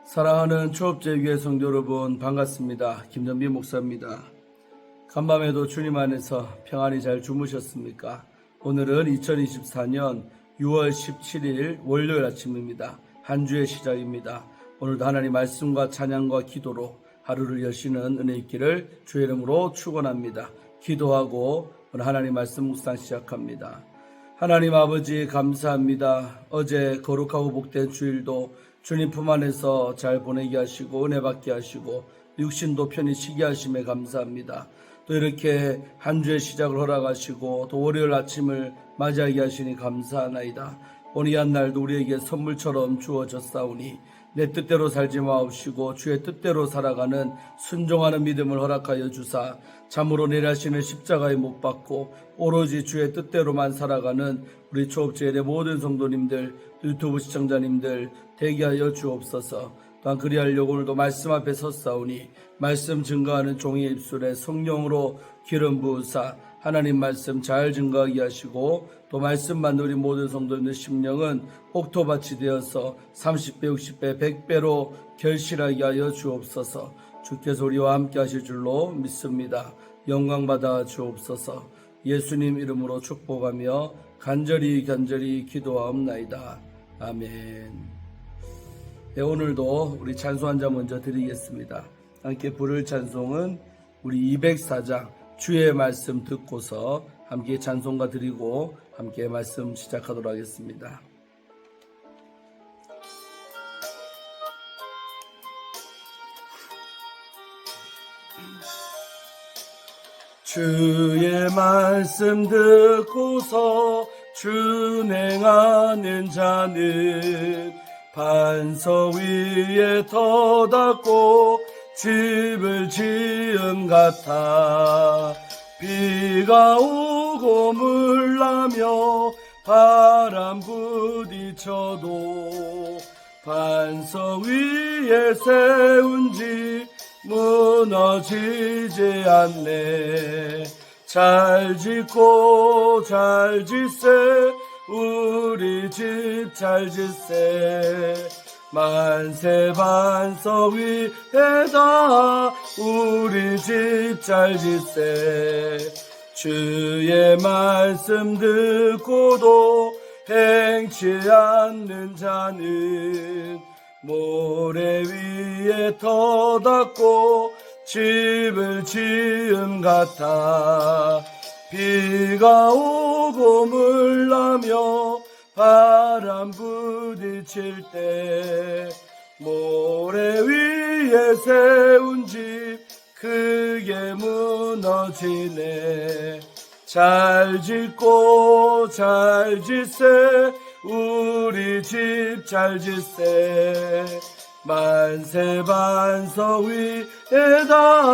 사랑하는 초업제교회 성도 여러분, 반갑습니다. 김전비 목사입니다. 간밤에도 주님 안에서 평안히 잘 주무셨습니까? 오늘은 2024년 6월 17일 월요일 아침입니다. 한 주의 시작입니다. 오늘도 하나님 말씀과 찬양과 기도로 하루를 여시는 은혜 있기를 주의 이름으로 축원합니다. 기도하고 오늘 하나님 말씀 묵상 시작합니다. 하나님 아버지 감사합니다. 어제 거룩하고 복된 주일도 주님 품 안에서 잘 보내게 하시고 은혜 받게 하시고 육신도 편히 쉬게 하심에 감사합니다. 또 이렇게 한 주의 시작을 허락하시고 또 월요일 아침을 맞이하게 하시니 감사하나이다. 오늘 이 한 날도 우리에게 선물처럼 주어졌사오니 내 뜻대로 살지 마옵시고 주의 뜻대로 살아가는 순종하는 믿음을 허락하여 주사 참으로 내려하시는 십자가에 못 박고 오로지 주의 뜻대로만 살아가는 우리 초업제일의 모든 성도님들, 유튜브 시청자님들 되게 하여 주옵소서. 또한 그리하려고 오늘도 말씀 앞에 섰사오니 말씀 증거하는 종의 입술에 성령으로 기름 부으사 하나님 말씀 잘 증거하게 하시고 또 말씀만 우리 모든 성도님들 심령은 옥토밭이 되어서 30배, 60배, 100배로 결실하게 하여 주옵소서. 주께서 우리와 함께 하실 줄로 믿습니다. 영광받아 주옵소서. 예수님 이름으로 축복하며 간절히 기도하옵나이다. 아멘. 네, 오늘도 우리 찬송 한 장 먼저 드리겠습니다. 함께 부를 찬송은 우리 204장 주의 말씀 듣고서 함께 찬송가 드리고 함께 말씀 시작하도록 하겠습니다. 주의 말씀 듣고서 준행하는 자는 반석 위에 터닫고 집을 지은 같아. 비가 오고 물나며 바람 부딪혀도 반석 위에 세운 집 무너지지 않네. 잘 짓고 잘 짓세 우리 집 잘 짓세. 만세 반석 위에다 우리 집 잘 짓세. 주의 말씀 듣고도 행치 않는 자는 모래 위에 터닫고 집을 지은 같아. 비가 오고 물나며 바람 부딪힐 때 모래 위에 세운 집 크게 무너지네. 잘 짓고 잘 짓세 우리 집 잘 짓세. 만세 반석 위에다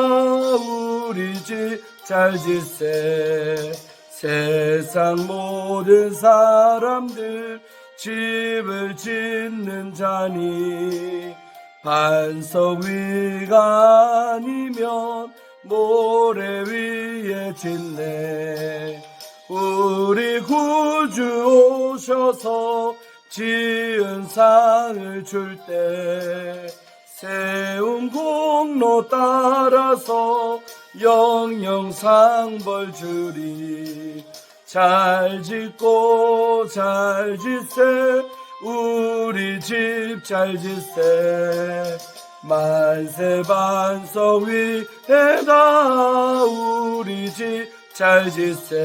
우리 집 잘 짓세. 세상 모든 사람들 집을 짓는 자니 반석 위가 아니면 모래 위에 짓네. 우리 구주 오셔서 지은 상을 줄 때 세운 공로 따라서 영영 상벌 주리. 잘 짓고 잘 짓세 우리 집 잘 짓세. 만세 반석 위에다 우리 집 잘 짓세.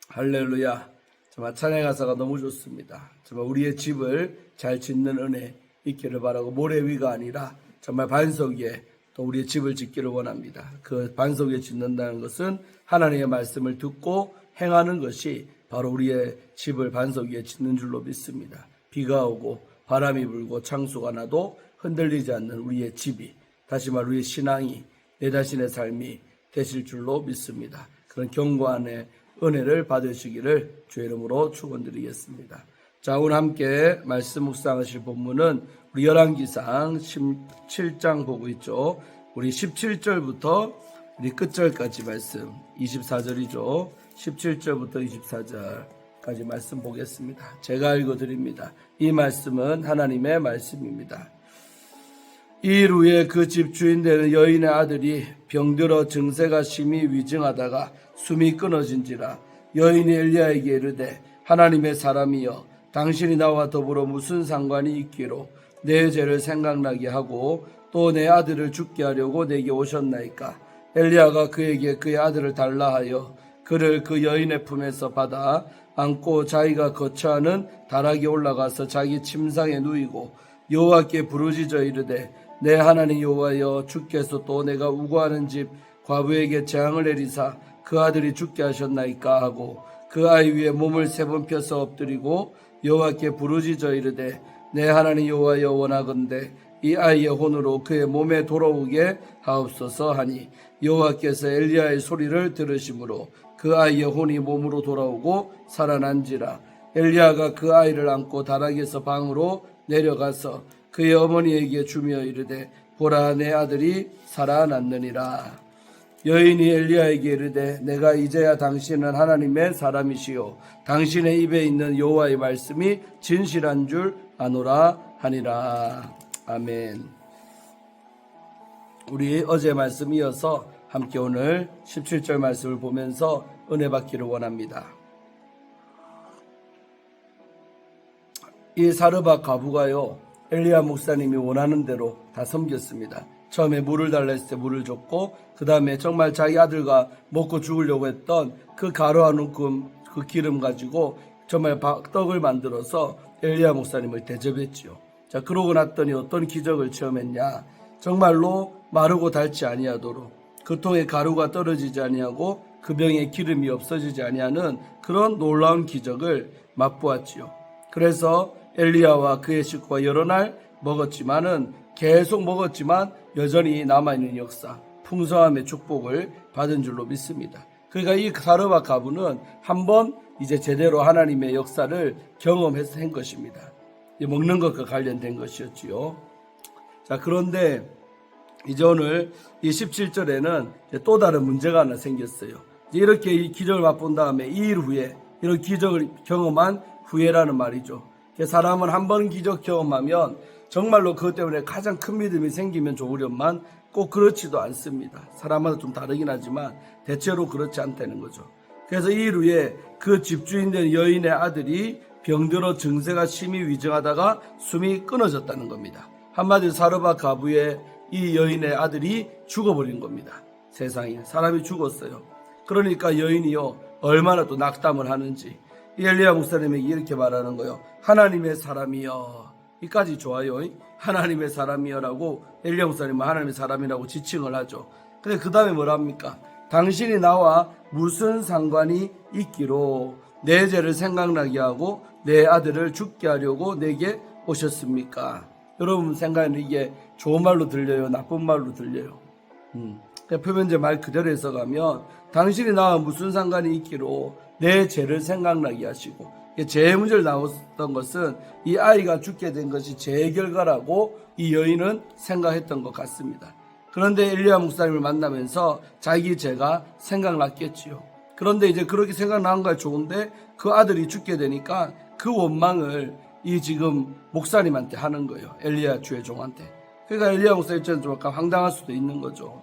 할렐루야. 정말 찬양 가사가 너무 좋습니다. 정말 우리의 집을 잘 짓는 은혜 있기를 바라고 모래 위가 아니라 정말 반석 위에 또 우리의 집을 짓기를 원합니다. 그 반석 위에 짓는다는 것은 하나님의 말씀을 듣고 행하는 것이 바로 우리의 집을 반석 위에 짓는 줄로 믿습니다. 비가 오고 바람이 불고 창수가 나도 흔들리지 않는 우리의 집이, 다시 말 우리의 신앙이, 내 자신의 삶이 되실 줄로 믿습니다. 그런 견고한 은혜를 받으시기를 주의 이름으로 축원드리겠습니다. 자, 오늘 함께 말씀 묵상하실 본문은 우리 열왕기상 17장 보고 있죠. 우리 17절부터 우리 끝절까지 말씀 24절이죠. 17절부터 24절 까지 말씀 보겠습니다. 제가 읽어드립니다. 이 말씀은 하나님의 말씀입니다. 이일 후에 그 집 주인 되는 여인의 아들이 병들어 증세가 심히 위증하다가 숨이 끊어진지라. 여인이 엘리야에게 이르되 하나님의 사람이여 당신이 나와 더불어 무슨 상관이 있기로 내 죄를 생각나게 하고 또 내 아들을 죽게 하려고 내게 오셨나이까. 엘리야가 그에게 그의 아들을 달라 하여 그를 그 여인의 품에서 받아 안고 자기가 거처하는 다락에 올라가서 자기 침상에 누이고 여호와께 부르짖어 이르되 내 하나님 여호와여 주께서 또 내가 우고하는 집 과부에게 재앙을 내리사 그 아들이 죽게 하셨나이까 하고 그 아이 위에 몸을 3번 펴서 엎드리고 여호와께 부르짖어 이르되 내 하나님 여호와여 원하건대 이 아이의 혼으로 그의 몸에 돌아오게 하옵소서 하니 여호와께서 엘리야의 소리를 들으심으로 그 아이의 혼이 몸으로 돌아오고 살아난지라. 엘리야가 그 아이를 안고 다락에서 방으로 내려가서 그의 어머니에게 주며 이르되 보라 내 아들이 살아났느니라. 여인이 엘리야에게 이르되 내가 이제야 당신은 하나님의 사람이시요 당신의 입에 있는 여호와의 말씀이 진실한 줄 아노라 하니라. 아멘. 우리 어제 말씀 이어서 함께 오늘 17절 말씀을 보면서 은혜 받기를 원합니다. 이 사르밧 과부가요, 엘리야 목사님이 원하는 대로 다 섬겼습니다. 처음에 물을 달라 했을 때 물을 줬고, 그 다음에 정말 자기 아들과 먹고 죽으려고 했던 그 가루한 움큼 그 기름 가지고 정말 떡을 만들어서 엘리야 목사님을 대접했지요. 자, 그러고 났더니 어떤 기적을 체험했냐. 정말로 마르고 닳지 아니하도록 그 통에 가루가 떨어지지 아니하고 그 병에 기름이 없어지지 아니하는 그런 놀라운 기적을 맛보았지요. 그래서 엘리야와 그의 식구가 여러 날 먹었지만은 계속 먹었지만 여전히 남아있는 역사, 풍성함의 축복을 받은 줄로 믿습니다. 그러니까 이 사르밧 과부는 한번 이제 제대로 하나님의 역사를 경험해서 한 것입니다. 먹는 것과 관련된 것이었지요. 자, 그런데 이제 오늘 이 17절에는 또 다른 문제가 하나 생겼어요. 이렇게 이 기적을 맛본 다음에 2일 후에 이런 기적을 경험한 후에라는 말이죠. 사람은 한 번 기적 경험하면 정말로 그것 때문에 가장 큰 믿음이 생기면 좋으련만 꼭 그렇지도 않습니다. 사람마다 좀 다르긴 하지만 대체로 그렇지 않다는 거죠. 그래서 2일 후에 그 집주인 된 여인의 아들이 병들어 증세가 심히 위중하다가 숨이 끊어졌다는 겁니다. 한마디로 사르밧 과부의 이 여인의 아들이 죽어버린 겁니다. 세상에 사람이 죽었어요. 그러니까 여인이요 얼마나 또 낙담을 하는지 이 엘리야 목사님에게 이렇게 말하는 거예요. 하나님의 사람이여. 이까지 좋아요. 하나님의 사람이여라고 엘리야 목사님은 하나님의 사람이라고 지칭을 하죠. 근데 그 다음에 뭐랍니까? 당신이 나와 무슨 상관이 있기로 내 죄를 생각나게 하고 내 아들을 죽게 하려고 내게 오셨습니까? 여러분 생각에는 이게 좋은 말로 들려요? 나쁜 말로 들려요? 표면제 말 그대로 해석하면 당신이 나와 무슨 상관이 있기로 내 죄를 생각나게 하시고, 죄의 문제를 나왔던 것은 이 아이가 죽게 된 것이 죄의 결과라고 이 여인은 생각했던 것 같습니다. 그런데 엘리야 목사님을 만나면서 자기 죄가 생각났겠지요. 그런데 이제 그렇게 생각난 건 좋은데 그 아들이 죽게 되니까 그 원망을 이 지금 목사님한테 하는 거예요. 엘리야 주의 종한테. 그러니까 엘리야 목사 입장에서 좀 약간 황당할 수도 있는 거죠.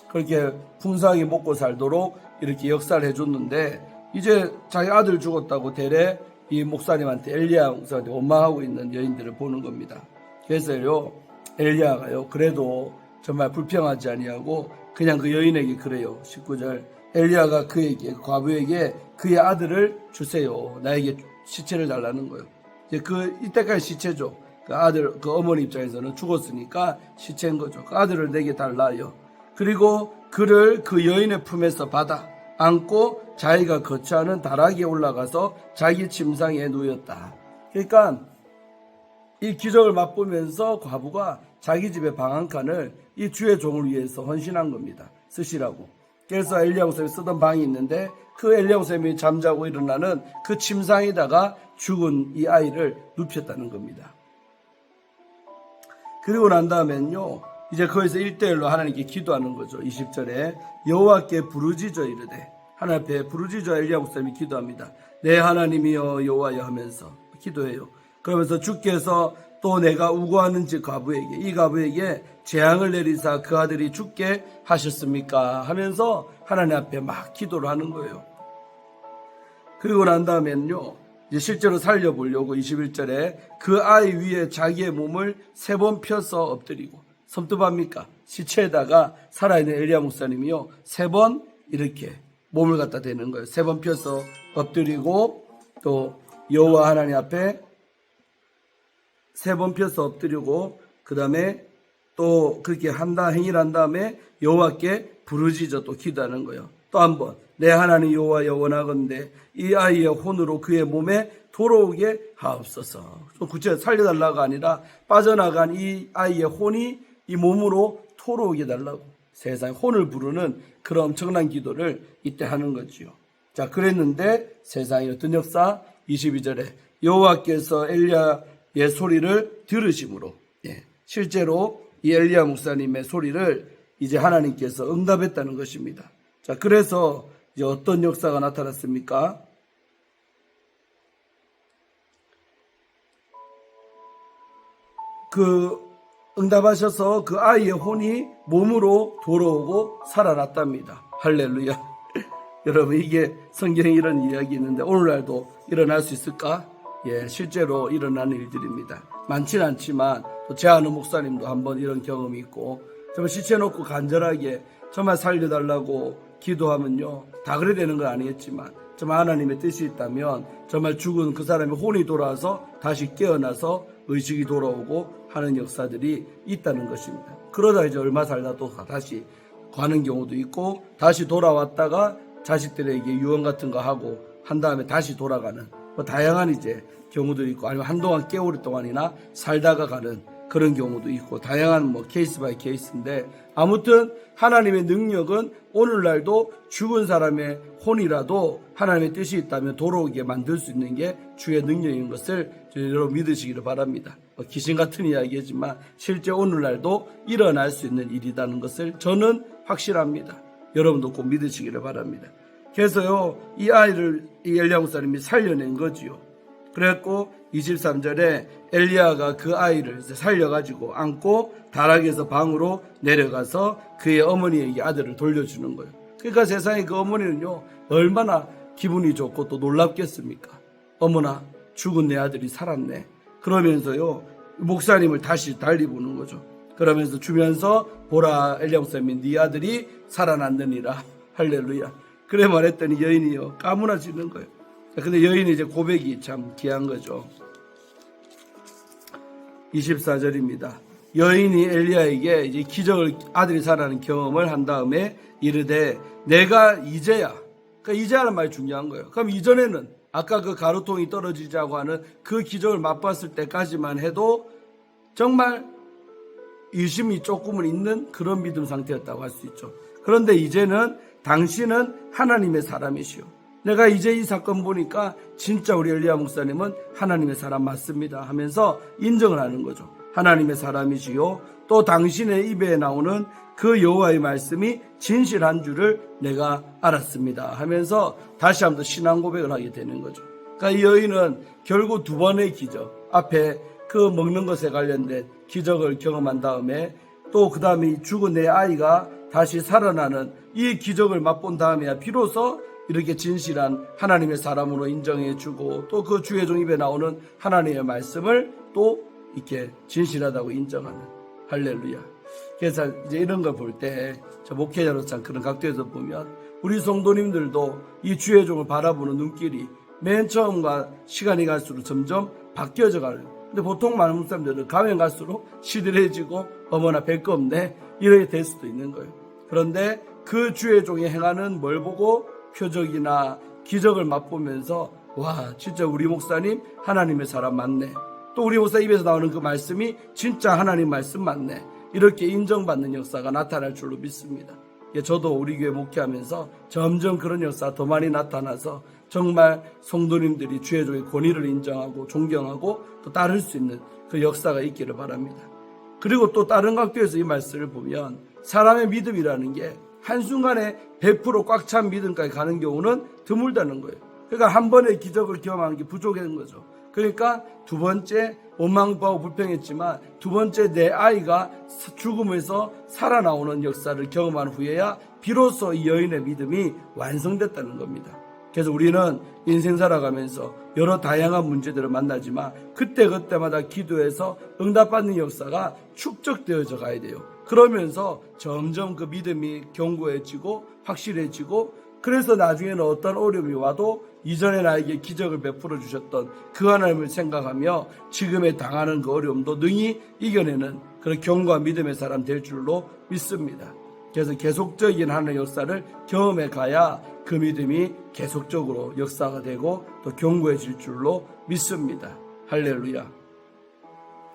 그렇게 풍성하게 먹고 살도록 이렇게 역사를 해줬는데 이제 자기 아들 죽었다고 대래 이 목사님한테 엘리야 목사한테 원망하고 있는 여인들을 보는 겁니다. 그래서요 엘리야가요 그래도 정말 불평하지 아니하고 그냥 그 여인에게 그래요. 19절 엘리야가 그에게 과부에게 그의 아들을 주세요. 나에게 시체를 달라는 거예요. 이제 이때까지 시체죠. 그 아들 그 어머니 입장에서는 죽었으니까 시체인 거죠. 그 아들을 내게 달라요. 그리고 그를 그 여인의 품에서 받아 안고 자기가 거처하는 다락에 올라가서 자기 침상에 누웠다. 그러니까 이 기적을 맛보면서 과부가 자기 집의 방 한 칸을 이 주의 종을 위해서 헌신한 겁니다. 쓰시라고. 그래서 엘리야 목사님이 쓰던 방이 있는데 그 엘리야 목사님이 잠자고 일어나는 그 침상에다가 죽은 이 아이를 눕혔다는 겁니다. 그리고 난 다음엔요 이제 거기서 1대1로 하나님께 기도하는 거죠. 20절에 여호와께 부르짖어 이르되 하나님 앞에 부르짖어 엘리야 목사님이 기도합니다. 내 하나님이여 여호와여 하면서 기도해요. 그러면서 주께서 또 내가 우고하는 그 과부에게, 이 과부에게 재앙을 내리사 그 아들이 죽게 하셨습니까? 하면서 하나님 앞에 막 기도를 하는 거예요. 그리고 난 다음에는요, 이제 실제로 살려보려고 21절에 그 아이 위에 자기의 몸을 3번 펴서 엎드리고, 섬뜩합니까? 시체에다가 살아있는 엘리야 목사님이요, 3번 이렇게 몸을 갖다 대는 거예요. 3번 펴서 엎드리고, 또 여호와 하나님 앞에 3번 펴서 엎드리고, 그 다음에 또 그렇게 행위를 한 다음에 여호와께 부르짖어 또 기도하는 거예요. 또 한 번, 내 하나님 여호와여 원하건대 이 아이의 혼으로 그의 몸에 돌아오게 하옵소서. 구체적으로 살려달라가 아니라 빠져나간 이 아이의 혼이 이 몸으로 돌아오게 달라고, 세상에 혼을 부르는 그런 엄청난 기도를 이때 하는 거지요. 자, 그랬는데 세상에 어떤 역사? 22절에 여호와께서 엘리야의 소리를 들으심으로, 실제로 이 엘리야 목사님의 소리를 이제 하나님께서 응답했다는 것입니다. 자, 그래서 이제 어떤 역사가 나타났습니까? 그 응답하셔서 그 아이의 혼이 몸으로 돌아오고 살아났답니다. 할렐루야. 여러분, 이게 성경에 이런 이야기 있는데 오늘날도 일어날 수 있을까? 실제로 일어나는 일들입니다. 많지는 않지만 또 제 아는 목사님도 한번 이런 경험이 있고, 정말 시체 놓고 간절하게 정말 살려달라고 기도하면요, 다 그래 되는 건 아니겠지만 정말 하나님의 뜻이 있다면 정말 죽은 그 사람의 혼이 돌아와서 다시 깨어나서 의식이 돌아오고 하는 역사들이 있다는 것입니다. 그러다 이제 얼마 살다 또 다시 가는 경우도 있고, 다시 돌아왔다가 자식들에게 유언 같은 거 하고 한 다음에 다시 돌아가는 다양한 이제 경우도 있고, 아니면 한동안 꽤 오랫동안이나 살다가 가는 그런 경우도 있고, 다양한 케이스 바이 케이스인데, 아무튼 하나님의 능력은 오늘날도 죽은 사람의 혼이라도 하나님의 뜻이 있다면 돌아오게 만들 수 있는 게 주의 능력인 것을 여러분 믿으시기를 바랍니다. 귀신 같은 이야기지만 실제 오늘날도 일어날 수 있는 일이라는 것을 저는 확실합니다. 여러분도 꼭 믿으시기를 바랍니다. 그래서요, 이 아이를 이 엘리야 목사님이 살려낸 거지요. 그래갖고 23절에 엘리야가 그 아이를 살려가지고 안고 다락에서 방으로 내려가서 그의 어머니에게 아들을 돌려주는 거예요. 그러니까 세상에 그 어머니는요, 얼마나 기분이 좋고 또 놀랍겠습니까? 어머나, 죽은 내 아들이 살았네. 그러면서요, 목사님을 다시 달리 보는 거죠. 그러면서 주면서 보라, 엘리야 목사님이 네 아들이 살아났느니라. 할렐루야. 그래 말했더니 여인이요, 까무라지는 거예요. 근데 여인의 이제 고백이 참 귀한 거죠. 24절입니다. 여인이 엘리야에게 이제 기적을, 아들이 살아나는 경험을 한 다음에 이르되 내가 이제야, 그러니까 이제야는 말이 중요한 거예요. 그럼 이전에는 아까 그 가루통이 떨어지자고 하는 그 기적을 맛봤을 때까지만 해도 정말 의심이 조금은 있는 그런 믿음 상태였다고 할 수 있죠. 그런데 이제는 당신은 하나님의 사람이시오. 내가 이제 이 사건 보니까 진짜 우리 엘리야 목사님은 하나님의 사람 맞습니다 하면서 인정을 하는 거죠. 하나님의 사람이시요, 또 당신의 입에 나오는 그 여호와의 말씀이 진실한 줄을 내가 알았습니다 하면서 다시 한번 신앙 고백을 하게 되는 거죠. 그러니까 이 여인은 결국 2번의 기적, 앞에 그 먹는 것에 관련된 기적을 경험한 다음에 또 그 다음에 죽은 내 아이가 다시 살아나는 이 기적을 맛본 다음에야 비로소 이렇게 진실한 하나님의 사람으로 인정해주고, 또 그 주의 종 입에 나오는 하나님의 말씀을 또 이렇게 진실하다고 인정하는, 할렐루야. 그래서 이제 이런 걸 볼 때 저 목회자로서 참 그런 각도에서 보면 우리 성도님들도 이 주의 종을 바라보는 눈길이 맨 처음과 시간이 갈수록 점점 바뀌어져 가는. 근데 보통 많은 사람들은 가면 갈수록 시들해지고 어머나 뵐 거 없네 이렇게 될 수도 있는 거예요. 그런데 그 주의 종이 행하는 뭘 보고 표적이나 기적을 맛보면서 와, 진짜 우리 목사님 하나님의 사람 맞네, 또 우리 목사 입에서 나오는 그 말씀이 진짜 하나님 말씀 맞네, 이렇게 인정받는 역사가 나타날 줄로 믿습니다. 저도 우리 교회 목회하면서 점점 그런 역사가 더 많이 나타나서 정말 성도님들이 주의 종의 권위를 인정하고 존경하고 또 따를 수 있는 그 역사가 있기를 바랍니다. 그리고 또 다른 각도에서 이 말씀을 보면 사람의 믿음이라는 게 한순간에 100% 꽉 찬 믿음까지 가는 경우는 드물다는 거예요. 그러니까 한 번의 기적을 경험하는 게 부족한 거죠. 그러니까 두 번째 원망하고 불평했지만 두 번째 내 아이가 죽음에서 살아나오는 역사를 경험한 후에야 비로소 이 여인의 믿음이 완성됐다는 겁니다. 그래서 우리는 인생 살아가면서 여러 다양한 문제들을 만나지만 그때그때마다 기도해서 응답받는 역사가 축적되어져 가야 돼요. 그러면서 점점 그 믿음이 견고해지고 확실해지고, 그래서 나중에는 어떤 어려움이 와도 이전에 나에게 기적을 베풀어 주셨던 그 하나님을 생각하며 지금에 당하는 그 어려움도 능히 이겨내는 그런 견고한 믿음의 사람 될 줄로 믿습니다. 그래서 계속적인 하나님의 역사를 경험해 가야 그 믿음이 계속적으로 역사가 되고 또 견고해질 줄로 믿습니다. 할렐루야.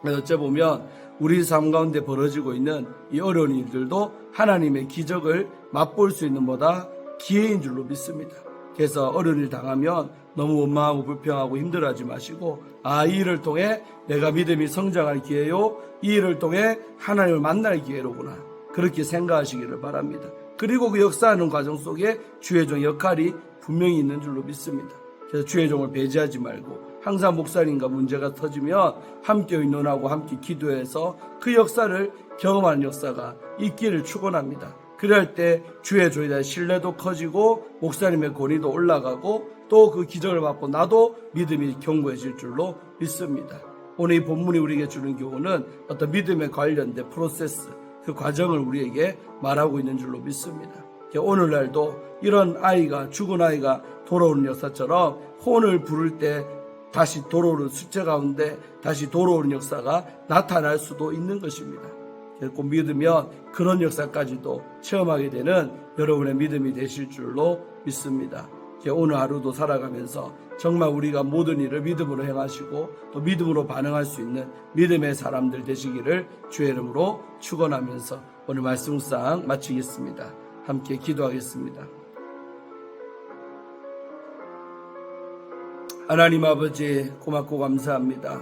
그래서 어째 보면 우리 삶 가운데 벌어지고 있는 이 어려운 일들도 하나님의 기적을 맛볼 수 있는 보다 기회인 줄로 믿습니다. 그래서 어려운 일 당하면 너무 원망하고 불평하고 힘들어하지 마시고, 이 일을 통해 내가 믿음이 성장할 기회요, 이 일을 통해 하나님을 만날 기회로구나, 그렇게 생각하시기를 바랍니다. 그리고 그 역사하는 과정 속에 주의 종 역할이 분명히 있는 줄로 믿습니다. 그래서 주의 종을 배제하지 말고 항상 목사님과 문제가 터지면 함께 의논하고 함께 기도해서 그 역사를 경험하는 역사가 있기를 축원합니다. 그럴 때 주의 종에 대한 신뢰도 커지고 목사님의 권위도 올라가고 또 그 기적을 받고 나도 믿음이 견고해질 줄로 믿습니다. 오늘 이 본문이 우리에게 주는 교훈은 어떤 믿음에 관련된 프로세스, 그 과정을 우리에게 말하고 있는 줄로 믿습니다. 오늘날도 이런 아이가, 죽은 아이가 돌아오는 역사처럼 혼을 부를 때 다시 돌아오는, 수체 가운데 다시 돌아오는 역사가 나타날 수도 있는 것입니다. 꼭 믿으면 그런 역사까지도 체험하게 되는 여러분의 믿음이 되실 줄로 믿습니다. 오늘 하루도 살아가면서 정말 우리가 모든 일을 믿음으로 행하시고 또 믿음으로 반응할 수 있는 믿음의 사람들 되시기를 주의 이름으로 축원하면서 오늘 말씀 묵상 마치겠습니다. 함께 기도하겠습니다. 하나님 아버지, 고맙고 감사합니다.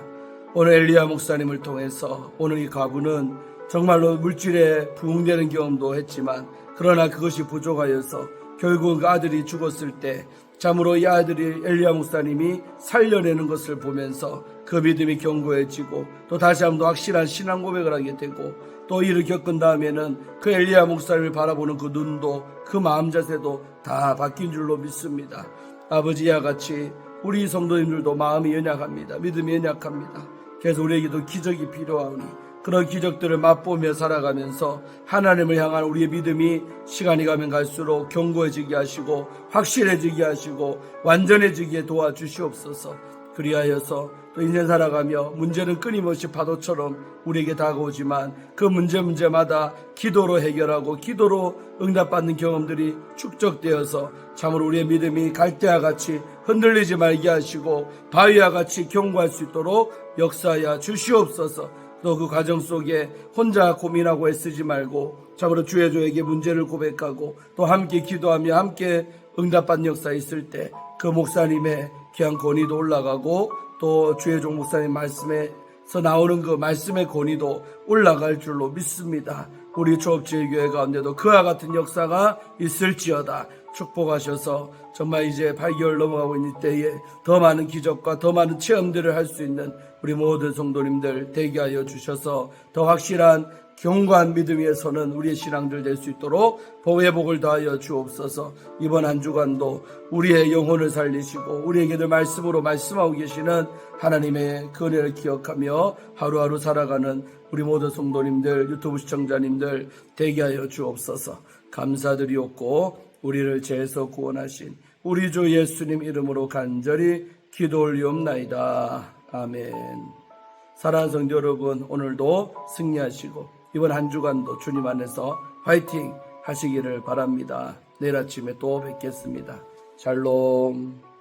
오늘 엘리야 목사님을 통해서 오늘 이 가부는 정말로 물질에 부흥되는 경험도 했지만 그러나 그것이 부족하여서 결국은 그 아들이 죽었을 때 참으로 이 아들이 엘리야 목사님이 살려내는 것을 보면서 그 믿음이 견고해지고 또 다시 한번 확실한 신앙 고백을 하게 되고, 또 이를 겪은 다음에는 그 엘리야 목사님을 바라보는 그 눈도 그 마음 자세도 다 바뀐 줄로 믿습니다. 아버지와 같이 우리 성도님들도 마음이 연약합니다. 믿음이 연약합니다. 그래서 우리에게도 기적이 필요하오니 그런 기적들을 맛보며 살아가면서 하나님을 향한 우리의 믿음이 시간이 가면 갈수록 견고해지게 하시고 확실해지게 하시고 완전해지게 도와주시옵소서. 그리하여서 또 인생 살아가며 문제는 끊임없이 파도처럼 우리에게 다가오지만 그 문제마다 기도로 해결하고 기도로 응답받는 경험들이 축적되어서 참으로 우리의 믿음이 갈대와 같이 흔들리지 말게 하시고 바위와 같이 견고할 수 있도록 역사하여 주시옵소서. 또 그 과정 속에 혼자 고민하고 애쓰지 말고 참으로 주의 종에게 문제를 고백하고 또 함께 기도하며 함께 응답받는 역사 있을 때 그 목사님의 귀한 권위도 올라가고 또 주의 종 목사님 말씀에서 나오는 그 말씀의 권위도 올라갈 줄로 믿습니다. 우리 조업제일교회 가운데도 그와 같은 역사가 있을지어다. 축복하셔서 정말 이제 8개월 넘어가고 있는 때에 더 많은 기적과 더 많은 체험들을 할 수 있는 우리 모든 성도님들 되게 하여 주셔서 더 확실한 견고한 믿음 위에 서는 우리의 신앙들 될 수 있도록 회복을 더하여 주옵소서. 이번 한 주간도 우리의 영혼을 살리시고 우리에게 늘 말씀으로 말씀하고 계시는 하나님의 그 은혜를 기억하며 하루하루 살아가는 우리 모든 성도님들, 유튜브 시청자님들 되게 하여 주옵소서. 감사드리옵고 우리를 죄에서 구원하신 우리 주 예수님 이름으로 간절히 기도 올리옵나이다. 아멘. 사랑하는 성도 여러분, 오늘도 승리하시고 이번 한 주간도 주님 안에서 화이팅 하시기를 바랍니다. 내일 아침에 또 뵙겠습니다. 샬롬.